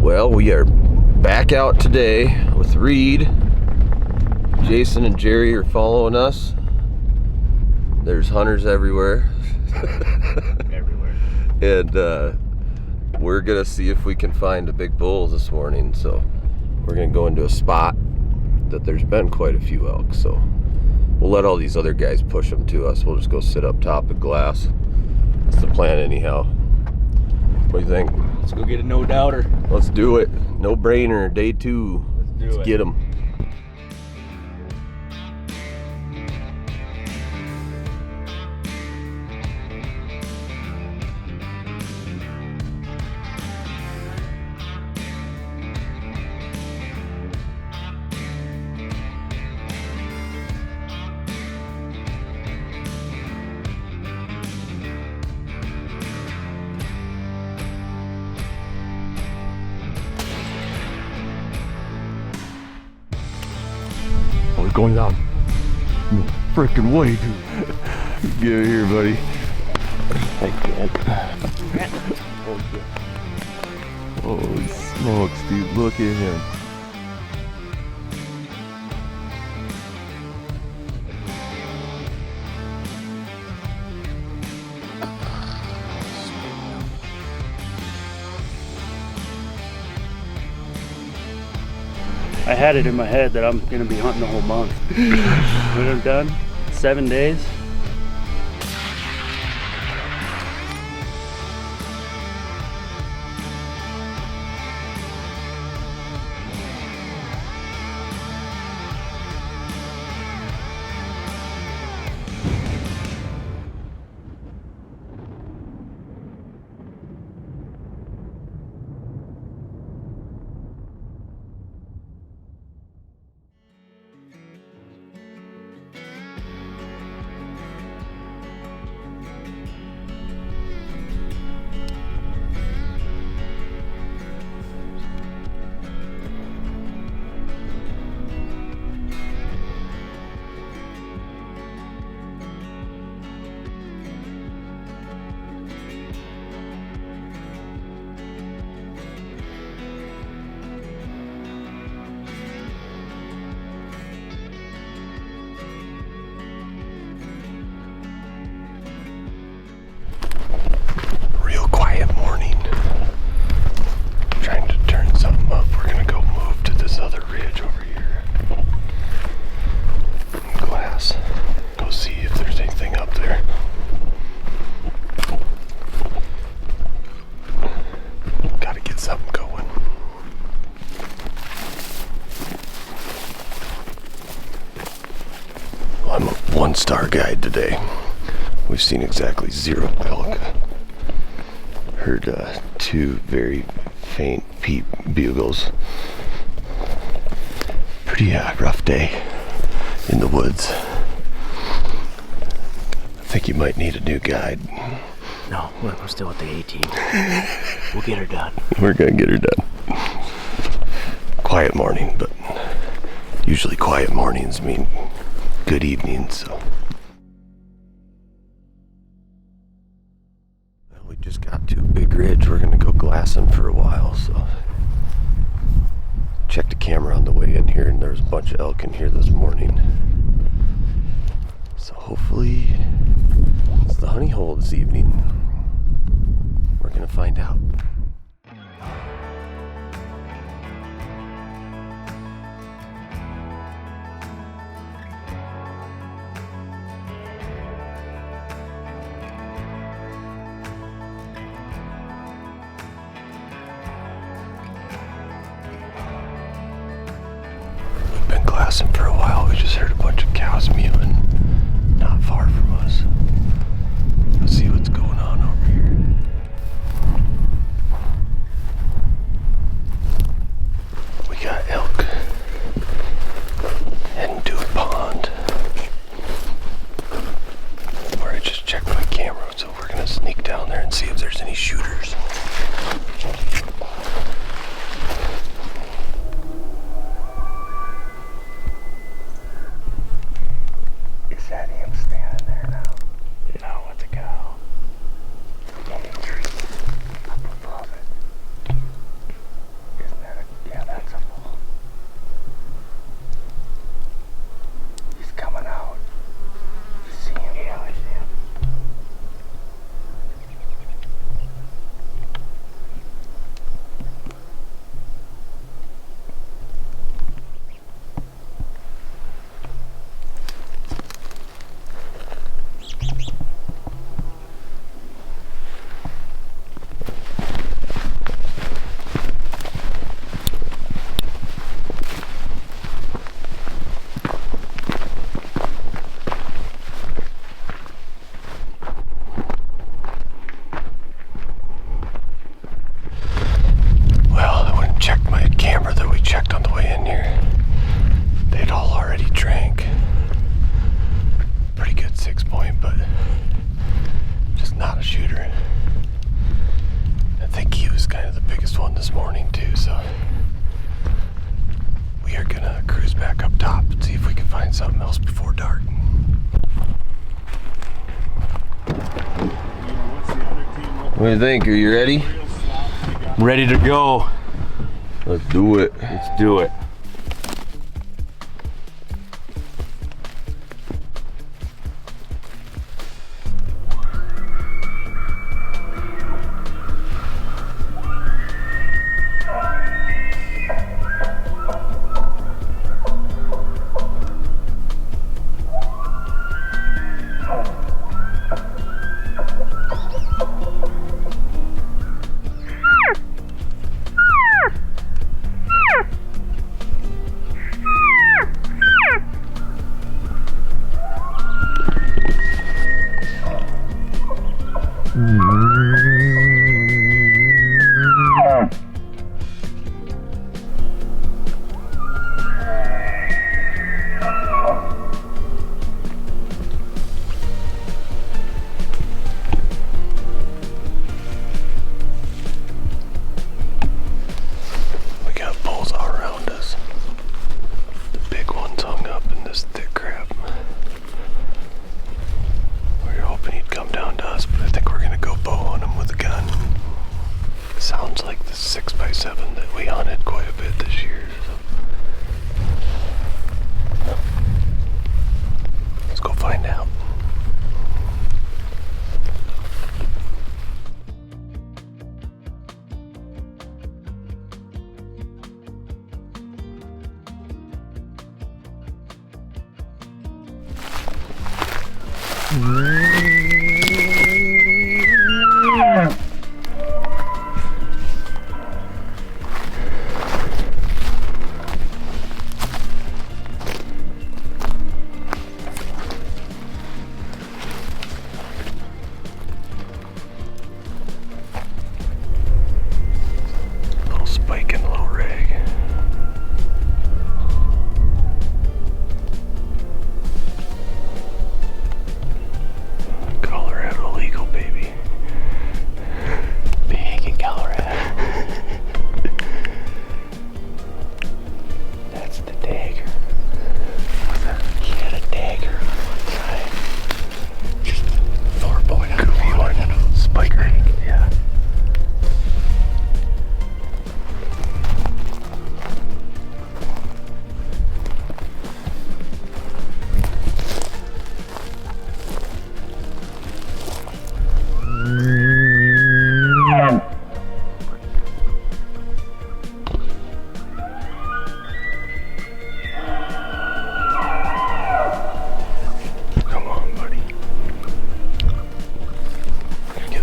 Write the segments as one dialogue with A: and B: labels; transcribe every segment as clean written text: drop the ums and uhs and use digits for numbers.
A: Well, we are back out today with Reid. Jason and Jerry are following us. There's hunters everywhere.
B: Everywhere.
A: And we're gonna see if we can find a big bull this morning. So we're gonna go into a spot that there's been quite a few elk. So we'll let all these other guys push them to us. We'll just go sit up top of glass. That's the plan anyhow. What do you think?
B: Let's go get a no doubter.
A: Let's do it. No brainer. Day 2.
B: Let's
A: Get them. We're going down. No freaking way, dude. Get here, buddy. I can't. Holy smokes, dude. Look at him.
C: I had it in my head that I'm gonna be hunting the whole month. When I'm done, 7 days. I'm a 1-star guide today. We've seen exactly 0 elk. Heard 2 very faint peep bugles. Pretty rough day in the woods. I think you might need a new guide. No, I'm still at the 18. We'll get her done.
A: We're gonna get her done. Quiet morning, but usually quiet mornings mean good evenings, so. Well, we just got to a big ridge. We're gonna go glassing for a while, so. Checked the camera on the way in here, and there was a bunch of elk in here this morning. So hopefully it's the honey hole this evening. We're gonna find out. We've been glassing for a while. We just heard a bunch of cows mewing not far from us. Let's see what's going on over here. We got elk heading to a pond where I just checked my camera, so we're gonna sneak down there and see if there's any shooters.
C: Is that him standing there now? No, it's a cow. checked my camera that we checked on the way in here. They'd all already drank. Pretty good 6-point, but just not a shooter. I think he was kind of the biggest one this morning too, so we are gonna cruise back up top and see if we can find something else before dark.
A: What do you think? Are you ready?
B: Ready to go.
A: Let's do it.
B: Let's do it.
C: Sounds like the 6x7 that we hunted quite a bit this year. So. Let's go find out.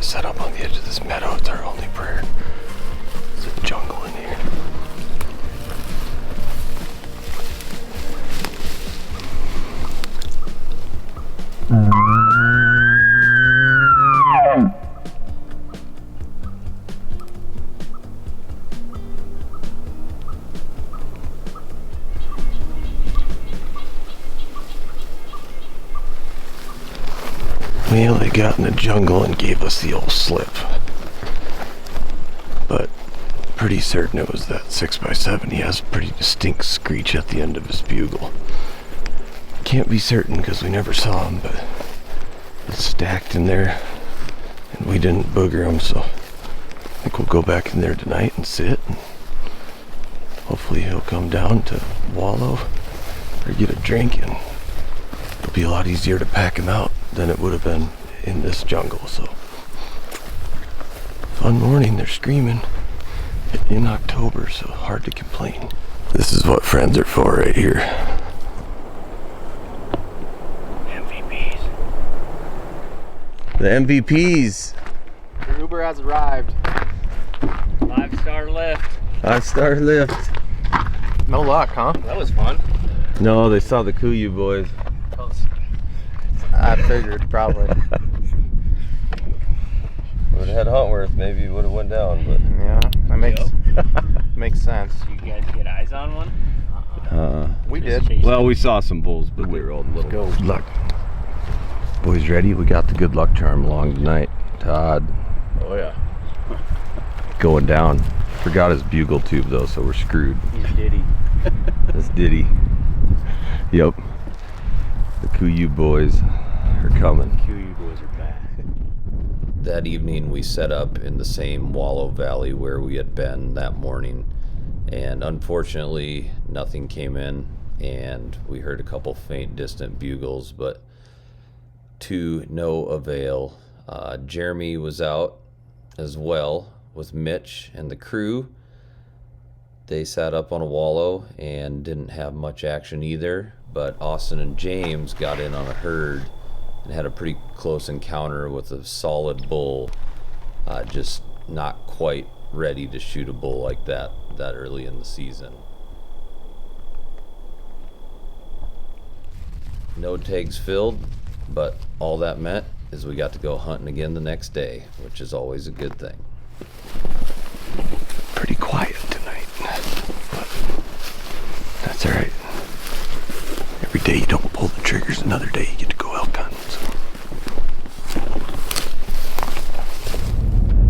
C: Set up on the edge of this meadow. It's our only prayer. There's a jungle in here. Well, they got in the jungle and gave us the old slip. But pretty certain it was that 6x7. He has a pretty distinct screech at the end of his bugle. Can't be certain because we never saw him, but it's stacked in there and we didn't booger him, so I think we'll go back in there tonight and sit, and hopefully he'll come down to wallow or get a drink, and it'll be a lot easier to pack him out than it would have been in this jungle. So fun morning. They're screaming in October, so hard to complain. This is what friends are for right here.
B: MVPs.
A: The MVPs.
D: Your Uber has arrived.
B: 5-star lift.
A: 5-star lift.
D: No luck, huh?
B: That was fun.
A: No, they saw the Kuyu boys.
D: I figured, probably.
A: Would have had Huntworth, maybe would have went down, but
D: Yeah, that makes makes sense.
B: You guys get eyes on one?
D: We
B: Just
D: did.
B: chasing
C: Well,
B: it.
C: we saw some bulls, but we were all little.
D: Go.
A: Good luck. Boys ready? We got the good luck charm along tonight. Todd
C: Oh yeah.
A: going down. Forgot his bugle tube though, so we're screwed.
B: He's Diddy.
A: That's Diddy. Yep. The Kuyu boys are coming.
B: QU boys are back.
A: That evening we set up in the same wallow valley where we had been that morning, and unfortunately nothing came in, and we heard a couple faint distant bugles, but to no avail. Jeremy was out as well with Mitch and the crew. They sat up on a wallow and didn't have much action either, but Austin and James got in on a herd and had a pretty close encounter with a solid bull, just not quite ready to shoot a bull like that early in the season. No tags filled, but all that meant is we got to go hunting again the next day, which is always a good thing. Pretty quiet tonight, but that's all right. Every day you don't pull the triggers, another day you get to go elk hunting. So.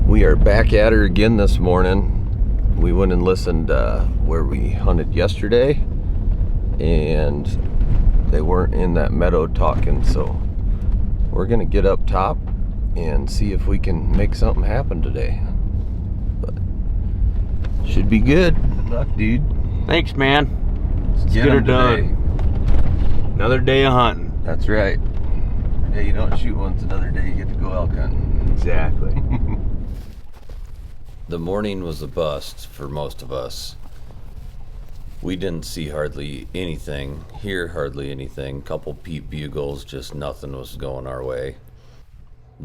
A: We are back at her again this morning. We went and listened where we hunted yesterday, and they weren't in that meadow talking, so we're gonna get up top and see if we can make something happen today. But should be good. Good luck, dude.
B: Thanks, man.
A: Let's
B: get her done. Another day of hunting.
A: That's right. Every day you don't shoot once, another day you get to go elk hunting.
B: Exactly.
A: The morning was a bust for most of us. We didn't see hardly anything, hear hardly anything. Couple peep bugles, just nothing was going our way.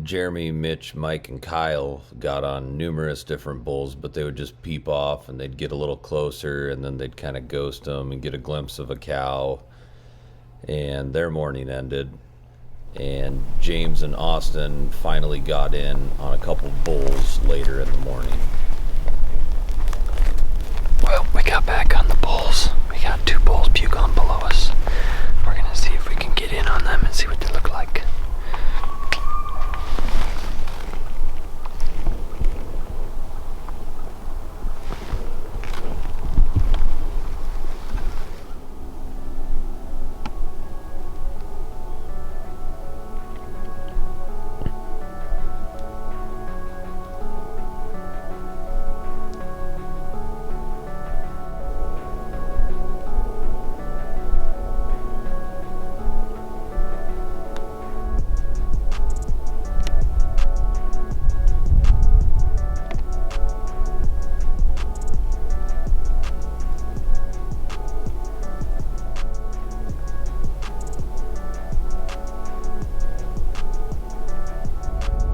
A: Jeremy, Mitch, Mike, and Kyle got on numerous different bulls, but they would just peep off and they'd get a little closer and then they'd kind of ghost them and get a glimpse of a cow. And their morning ended. And James and Austin finally got in on a couple bulls later in the morning.
E: Well, we got back on the bulls. We got 2 bulls bugling below us. We're gonna see if we can get in on them and see what they look like.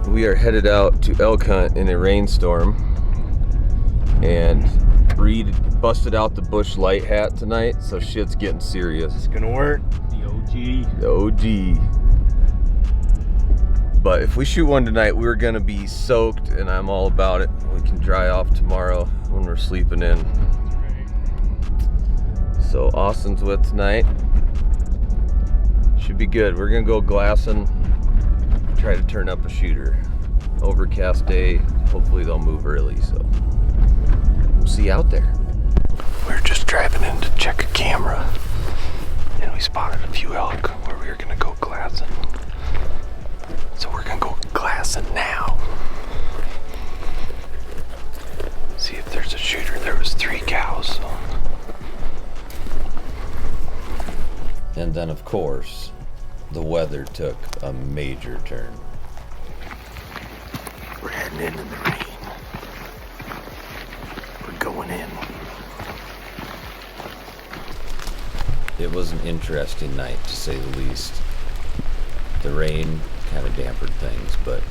A: We are headed out to elk hunt in a rainstorm, and Reid busted out the bush light hat tonight, so shit's getting serious.
B: It's gonna work. The OG.
A: The OG. But if we shoot one tonight, we're gonna be soaked, and I'm all about it. We can dry off tomorrow when we're sleeping in. So Austin's with tonight. Should be good. We're gonna go glassing, try to turn up a shooter. Overcast day, hopefully they'll move early, so we'll see you out there.
C: We're just driving in to check a camera, and we spotted a few elk where we were gonna go glassing. So we're gonna go glassing now. See if there's a shooter. There was 3 cows. So.
A: And then of course, the weather took a major turn.
C: We're heading into the rain. We're going in.
A: It was an interesting night, to say the least. The rain kind of dampened things, but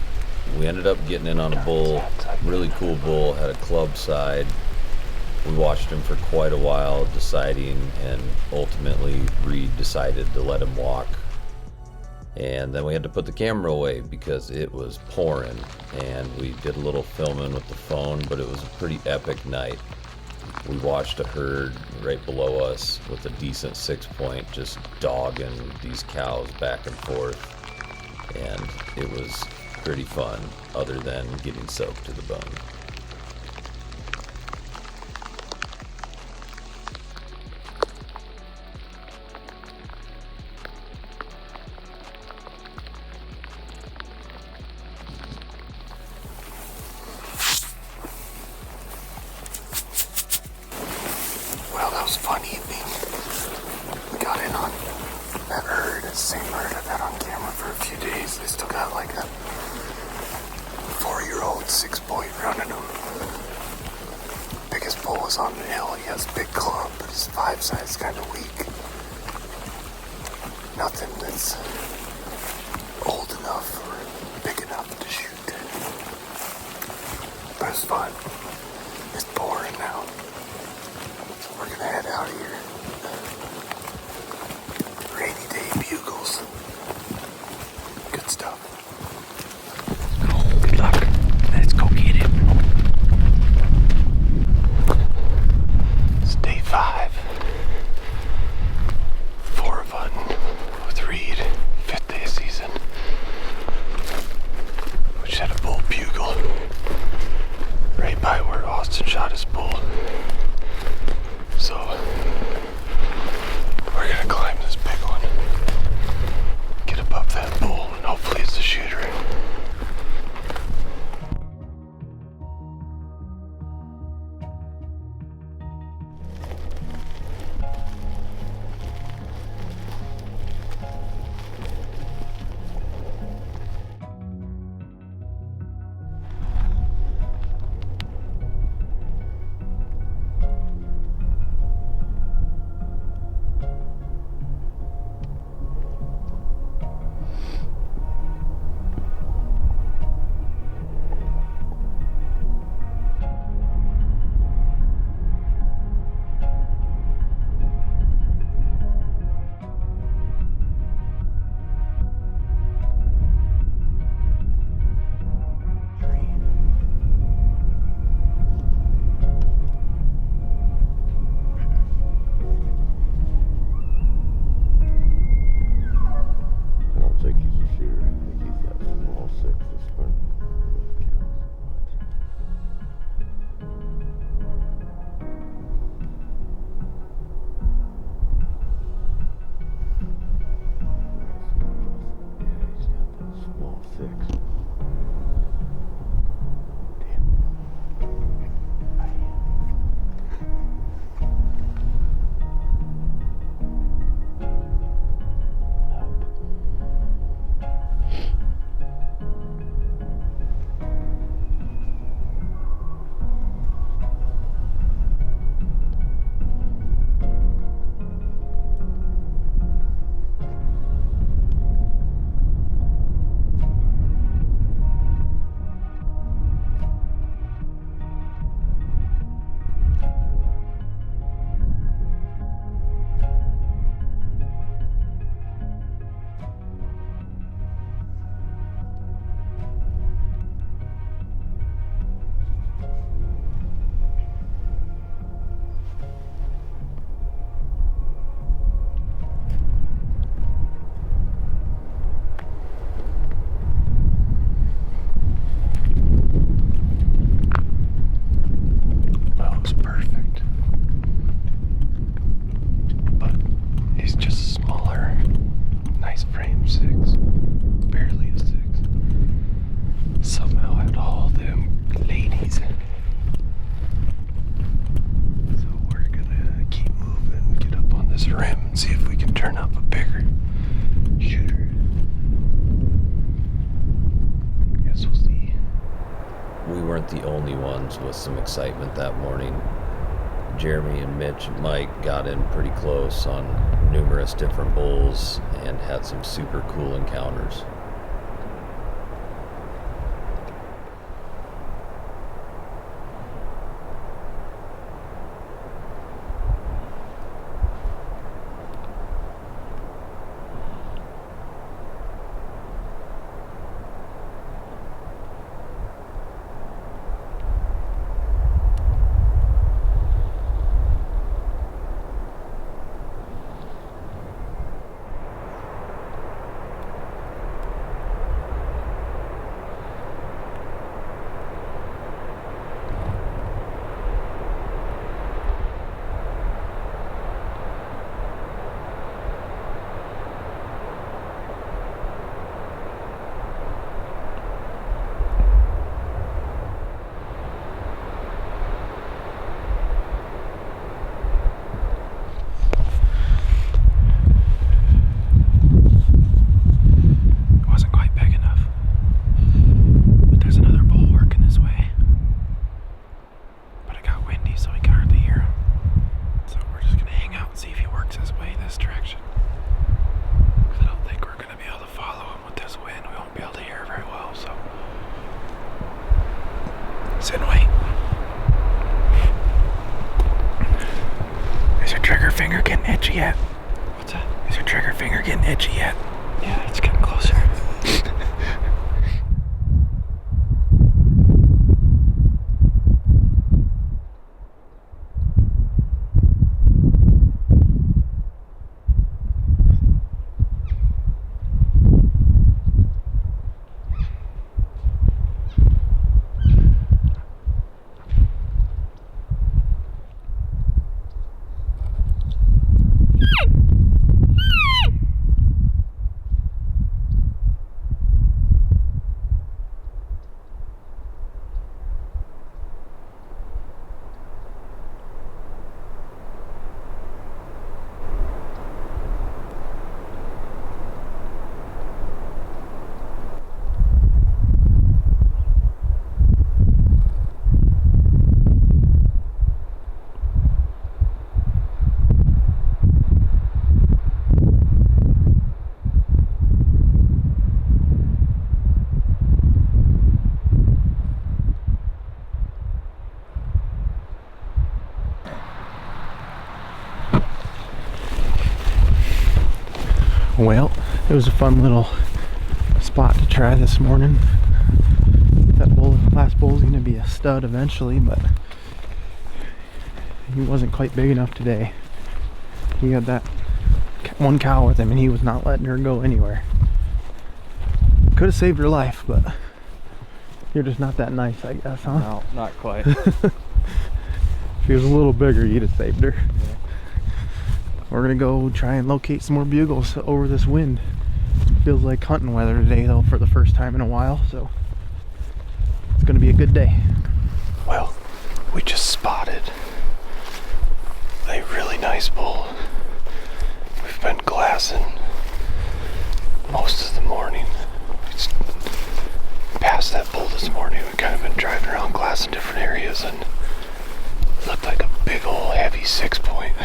A: we ended up getting in on a bull, really cool bull, had a club side. We watched him for quite a while, deciding, and ultimately Reid decided to let him walk. And then we had to put the camera away because it was pouring, and we did a little filming with the phone, but it was a pretty epic night.
F: we watched a herd right below us with a decent 6-point just dogging these cows back and forth, and it was pretty fun other than getting soaked to the bone.
C: Well, that was a fun evening. We got in on that herd, the same herd I've had on camera for a few days. They still got like a 4-year-old 6-point running them. Biggest bull was on the hill. He has a big club, but his 5 size is kind of weak. Nothing that's old enough or big enough to shoot. But it's fun. It's pouring now. We're gonna head out of here. Rainy day bugles. Good stuff.
E: Good luck. Let's go get it.
C: It's day 5. 4 of hunting with Reid. 5th day of season. We just had a bull bugle right by where Austin shot his bull. So, we're gonna climb this big one, get above that bull, and hopefully it's the shooter.
F: The only ones with some excitement that morning. Jeremy and Mitch and Mike got in pretty close on numerous different bulls and had some super cool encounters.
G: finger getting itchy yet?
E: What's that?
G: Is your trigger finger getting itchy yet?
E: Yeah, it's getting closer.
G: Well, it was a fun little spot to try this morning. That last bull's gonna be a stud eventually, but he wasn't quite big enough today. He had that one cow with him and he was not letting her go anywhere. Could have saved her life, but you're just not that nice, I guess, huh?
E: No, not quite.
G: If he was a little bigger, you'd have saved her.
E: Yeah.
G: We're gonna go try and locate some more bugles over this wind. Feels like hunting weather today though for the first time in a while, so it's gonna be a good day.
C: Well, we just spotted a really nice bull. We've been glassing most of the morning. It's past that bull this morning. We've kind of been driving around glassing different areas and it looked like a big old heavy 6-point.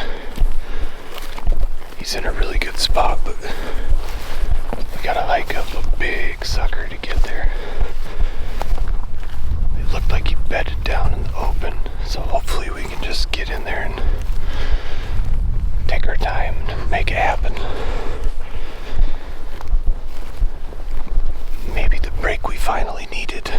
C: He's in a really good spot, but we gotta hike up a big sucker to get there. It looked like he bedded down in the open, so hopefully we can just get in there and take our time and make it happen. Maybe the break we finally needed.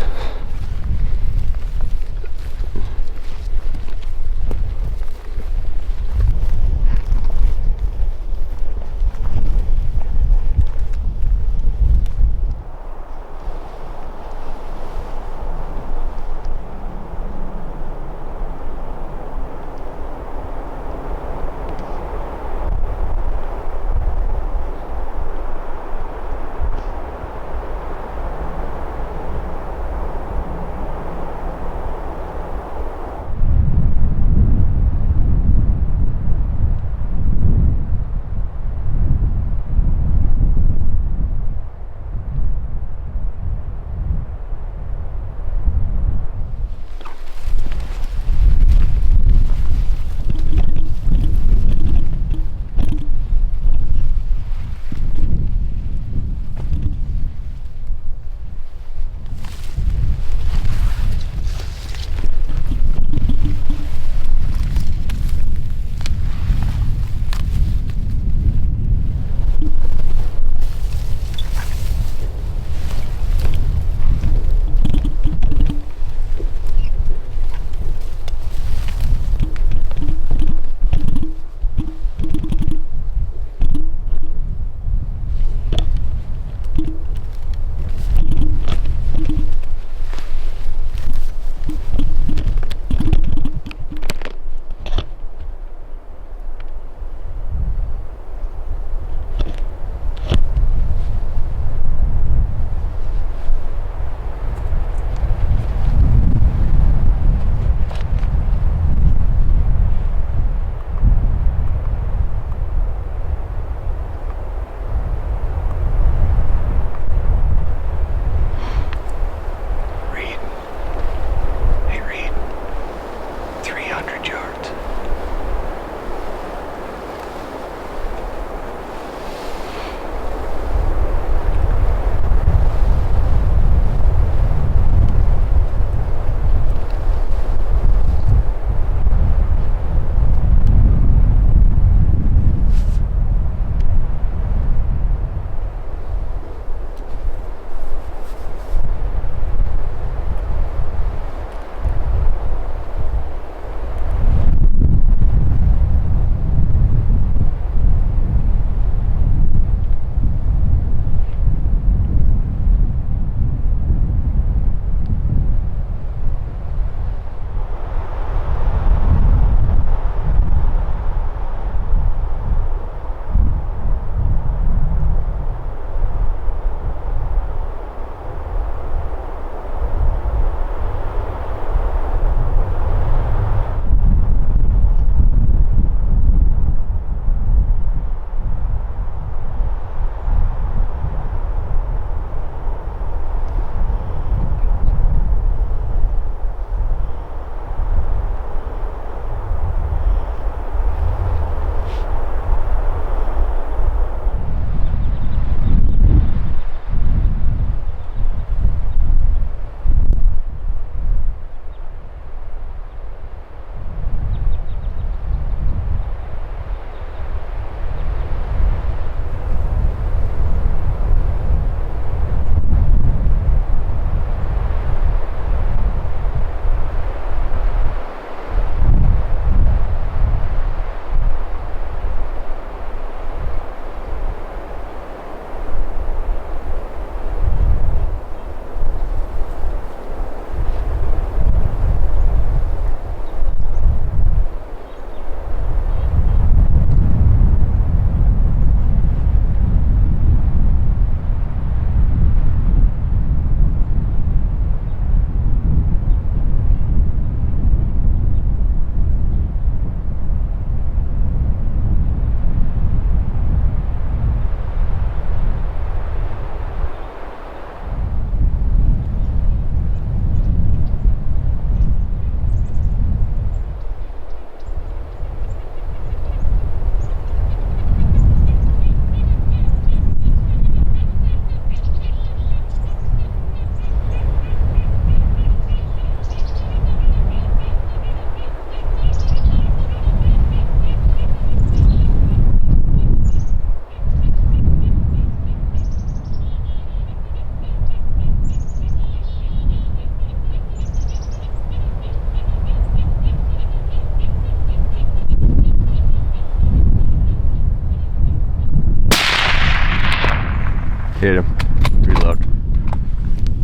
C: Hit him. Reload.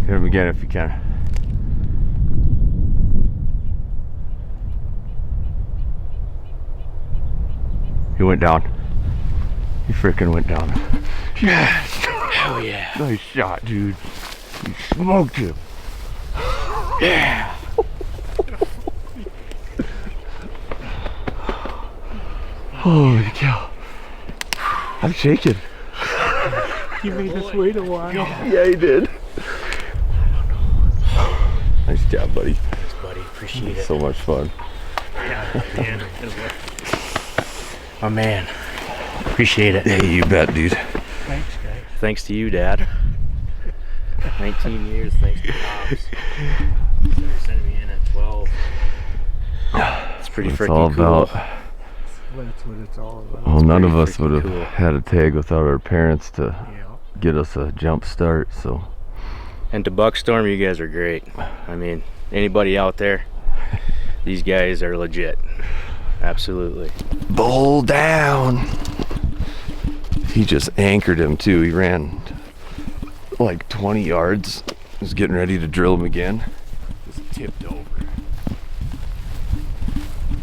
C: Hit him again if you can. He went down. He freaking went down. Yes!
E: Hell yeah.
C: Nice shot, dude. You smoked him. Yeah! Holy cow. I'm shaking.
E: You made us wait a while.
C: Yeah, he did. Nice job, buddy.
E: Thanks, buddy. Appreciate it.
C: So much fun.
E: Yeah, man. Oh, man. Appreciate it.
C: Hey, you bet, dude.
E: Thanks, guys. Thanks to you, Dad. 19 years, thanks to Pops. Started sending me in at 12. It's pretty
C: That's
E: freaking
C: all
E: cool.
C: about.
D: That's what it's all about.
C: Well, none of
E: pretty
C: us would have
E: freaking cool.
C: had a tag without our parents to
D: Yeah.
C: get us a jump start, so.
E: And to Buckstorm, you guys are great. I mean, anybody out there, these guys are legit. Absolutely.
C: Bull down. He just anchored him too. He ran like 20 yards. He was getting ready to drill him again. Just tipped over.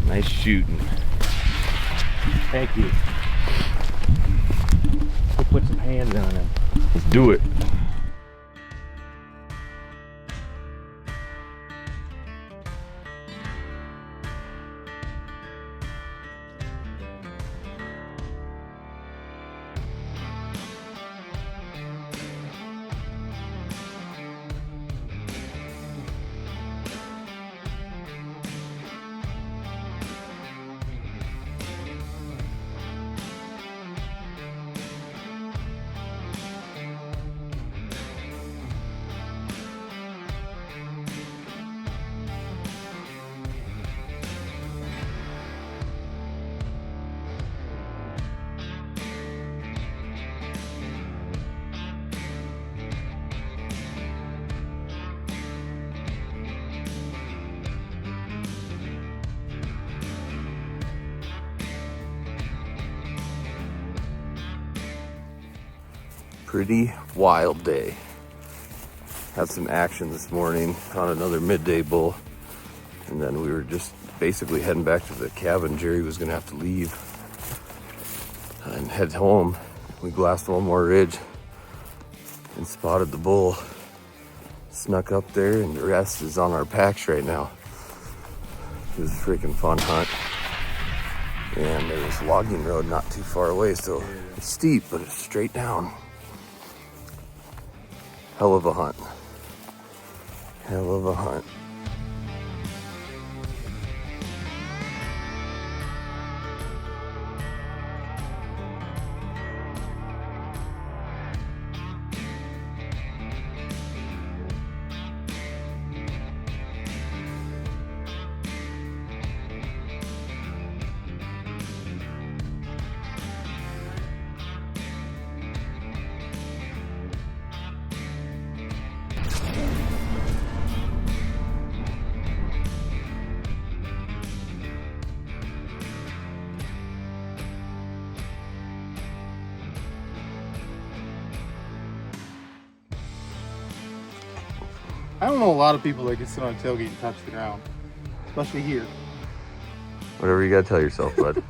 C: Nice shooting.
E: Thank you. We'll put some hands on him.
C: Let's do it. Pretty wild day. Had some action this morning on another midday bull, and then we were just basically heading back to the cabin. Jerry was gonna have to leave and head home. We glassed one more ridge and spotted the bull. Snuck up there, and the rest is on our packs right now. It was a freaking fun hunt. And there was a logging road not too far away, so it's steep, but it's straight down. Hell of a hunt. Hell of a hunt.
D: I don't know a lot of people that can sit on a tailgate and touch the ground, especially here.
C: Whatever you gotta tell yourself, bud.